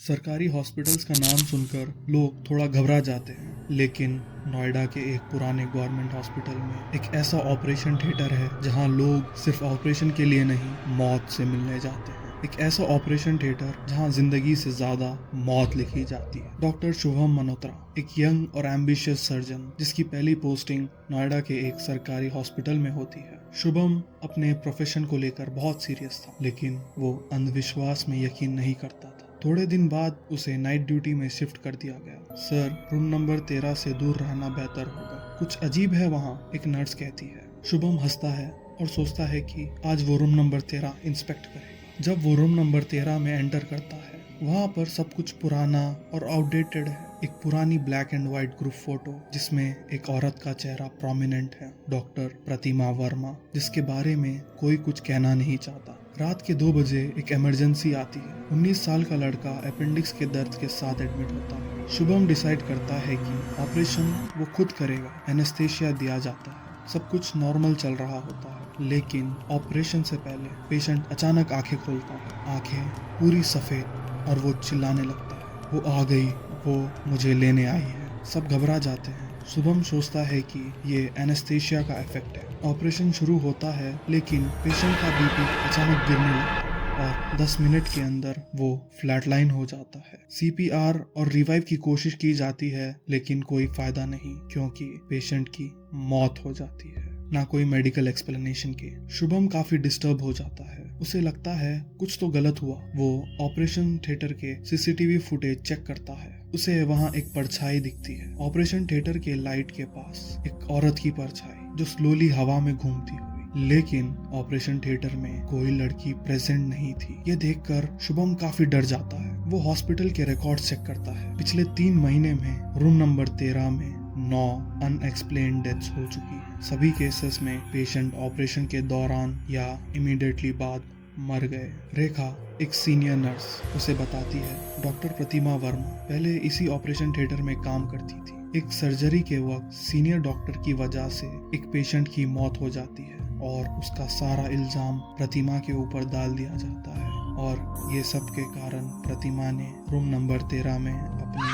सरकारी हॉस्पिटल्स का नाम सुनकर लोग थोड़ा घबरा जाते हैं, लेकिन नोएडा के एक पुराने गवर्नमेंट हॉस्पिटल में एक ऐसा ऑपरेशन थिएटर है जहां लोग सिर्फ ऑपरेशन के लिए नहीं, मौत से मिलने जाते हैं। एक ऐसा ऑपरेशन थिएटर जहां जिंदगी से ज्यादा मौत लिखी जाती है। डॉक्टर शुभम मल्होत्रा, एक यंग और एम्बिशियस सर्जन जिसकी पहली पोस्टिंग नोएडा के एक सरकारी हॉस्पिटल में होती है। शुभम अपने प्रोफेशन को लेकर बहुत सीरियस था, लेकिन वो अंधविश्वास में यकीन नहीं करता था। थोड़े दिन बाद उसे नाइट ड्यूटी में शिफ्ट कर दिया गया। सर, रूम नंबर 13 से दूर रहना बेहतर होगा, कुछ अजीब है वहाँ, एक नर्स कहती है। शुभम हंसता है और सोचता है कि आज वो रूम नंबर 13 इंस्पेक्ट करेगा। जब वो रूम नंबर 13 में एंटर करता है, वहाँ पर सब कुछ पुराना और आउटडेटेड है। एक पुरानी black and white group photo जिसमें एक औरत का चेहरा प्रोमिनेंट है, डॉक्टर प्रतिमा वर्मा, जिसके बारे में कोई कुछ कहना नहीं चाहता। रात के 2 बजे एक इमरजेंसी आती है। 19 साल का लड़का अपेंडिक्स के दर्द के साथ एडमिट होता है। शुभम डिसाइड करता है कि ऑपरेशन वो खुद करेगा। एनेस्थेशिया दिया जाता है, सब कुछ नॉर्मल चल रहा होता है, लेकिन ऑपरेशन से पहले पेशेंट अचानक आंखें खोलता है। आंखें पूरी सफेद और वो चिल्लाने लगता है, वो आ गई, वो मुझे लेने आई है। सब घबरा जाते हैं। शुभम सोचता है कि ये एनेस्थेशिया का इफेक्ट है। ऑपरेशन शुरू होता है, लेकिन पेशेंट का बीपी अचानक गिरने लगता है और 10 मिनट के अंदर वो फ्लैटलाइन हो जाता है। सीपीआर और रिवाइव की कोशिश की जाती है, लेकिन कोई फायदा नहीं, क्योंकि पेशेंट की मौत हो जाती है, ना कोई मेडिकल एक्सप्लेनेशन के। शुभम काफी डिस्टर्ब हो जाता है। उसे लगता है कुछ तो गलत हुआ। वो ऑपरेशन थिएटर के सीसीटीवी फुटेज चेक करता है। उसे वहाँ एक परछाई दिखती है। ऑपरेशन थिएटर के लाइट के पास एक औरत की परछाई जो स्लोली हवा में घूमती हुई, लेकिन ऑपरेशन थिएटर में कोई लड़की प्रेजेंट नहीं थी। ये देखकर शुभम काफी डर जाता है। वो हॉस्पिटल के रिकॉर्ड चेक करता है। पिछले 3 महीने में रूम नंबर 13 में 9 अनएक्सप्लेन्ड डेथ्स हो चुकी है। सभी केसेस में पेशेंट ऑपरेशन के दौरान या इमीडिएटली बाद मर गए। रेखा, एक सीनियर नर्स, उसे बताती है डॉक्टर प्रतिमा वर्मा पहले इसी ऑपरेशन थिएटर में काम करती थी। एक सर्जरी के वक्त सीनियर डॉक्टर की वजह से एक पेशेंट की मौत हो जाती है और उसका सारा इल्जाम प्रतिमा के ऊपर डाल दिया जाता है, और ये सब के कारण प्रतिमा ने रूम नंबर 13 में अपनी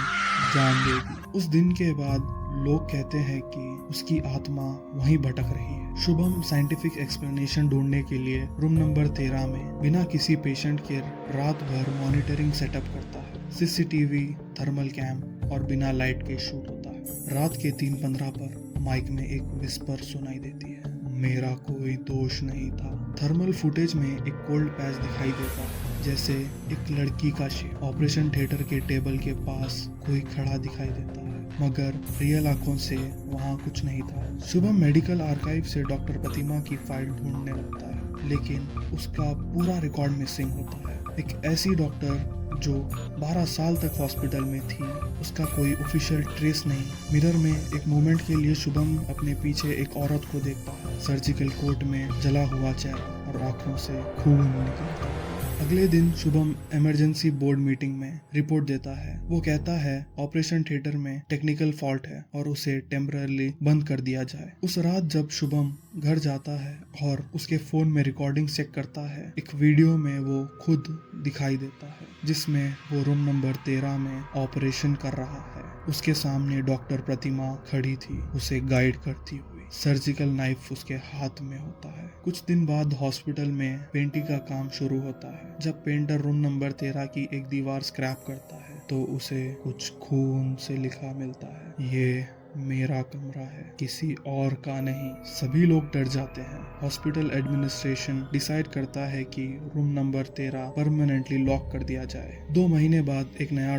जान दे दी। उस दिन के बाद लोग कहते हैं कि उसकी आत्मा वहीं भटक रही है। शुभम साइंटिफिक एक्सप्लेनेशन ढूंढने के लिए रूम नंबर 13 में बिना किसी पेशेंट के रात भर मॉनिटरिंग सेटअप करता है। सीसीटीवी, थर्मल कैम और बिना लाइट के शूट होता है। रात के 3:15 पर माइक में एक विस्पर सुनाई देती है, मेरा कोई दोष नहीं था। थर्मल फुटेज में एक कोल्ड पैच दिखाई देता है, जैसे एक लड़की का शेप। ऑपरेशन थिएटर के टेबल के पास कोई खड़ा दिखाई देता है, मगर रियल आंखों से वहाँ कुछ नहीं था। शुभम मेडिकल आर्काइव से डॉक्टर प्रतिमा की फाइल ढूंढने लगता है, लेकिन उसका पूरा रिकॉर्ड मिसिंग होता है। एक ऐसी डॉक्टर जो 12 साल तक हॉस्पिटल में थी, उसका कोई ऑफिशियल ट्रेस नहीं। मिरर में एक मोमेंट के लिए शुभम अपने पीछे एक औरत को देखता है, सर्जिकल कोट में जला हुआ चेहरा और आंखों से खून निकलता है। अगले दिन शुभम इमरजेंसी बोर्ड मीटिंग में रिपोर्ट देता है। वो कहता है ऑपरेशन थिएटर में टेक्निकल फॉल्ट है और उसे टेम्पररी बंद कर दिया जाए। उस रात जब शुभम घर जाता है और उसके फोन में रिकॉर्डिंग चेक करता है, एक वीडियो में वो खुद दिखाई देता है जिसमें वो रूम नंबर 13 में ऑपरेशन कर रहा है। उसके सामने डॉक्टर प्रतिमा खड़ी थी, उसे गाइड करती हुई। सर्जिकल नाइफ उसके हाथ में होता है। कुछ दिन बाद हॉस्पिटल में पेंटिंग का काम शुरू होता है। जब पेंटर रूम नंबर 13 की एक दीवार स्क्रैप करता है तो उसे कुछ खून से लिखा मिलता है, ये मेरा कमरा है, किसी और का नहीं। सभी लोग डर जाते हैं। हॉस्पिटल एडमिनिस्ट्रेशन डिसाइड करता है कि रूम नंबर 13 परमानेंटली लॉक कर दिया जाए। 2 महीने बाद एक नया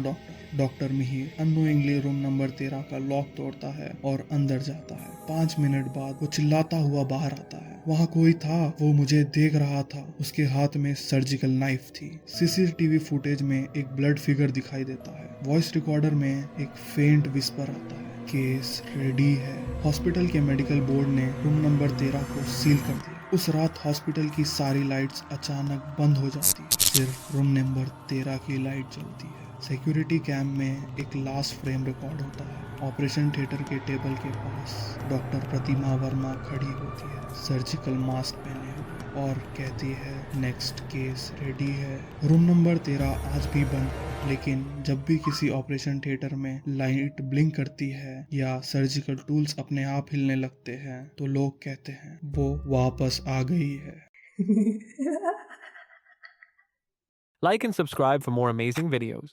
doctor Mihir unknowingly room number 13 का लॉक तोड़ता है और अंदर जाता है। 5 मिनट बाद वो चिल्लाता हुआ बाहर आता है, वहाँ कोई था, वो मुझे देख रहा था। उसके हाथ में सर्जिकल नाइफ थी। सीसीटीवी फुटेज में एक ब्लड फिगर दिखाई देता है। वॉइस रिकॉर्डर में एक फेंट विस्पर आता है, केस रेडी है। हॉस्पिटल के मेडिकल बोर्ड ने रूम नंबर 13 को सील कर दिया। उस रात हॉस्पिटल की सारी लाइट्स अचानक बंद हो जाती है, सिर्फ रूम नंबर 13 की लाइट जलती है। सिक्योरिटी कैम में एक लास्ट फ्रेम रिकॉर्ड होता है। ऑपरेशन थिएटर के टेबल के पास डॉक्टर प्रतिमा वर्मा खड़ी होती है, सर्जिकल मास्क पहने हुए, और कहती है नेक्स्ट केस रेडी है। रूम नंबर 13 आज भी बंद है, लेकिन जब भी किसी ऑपरेशन थिएटर में लाइट ब्लिंक करती है या सर्जिकल टूल्स अपने आप हिलने लगते हैं तो लोग कहते हैं वो वापस आ गई है। Like and subscribe for more amazing videos.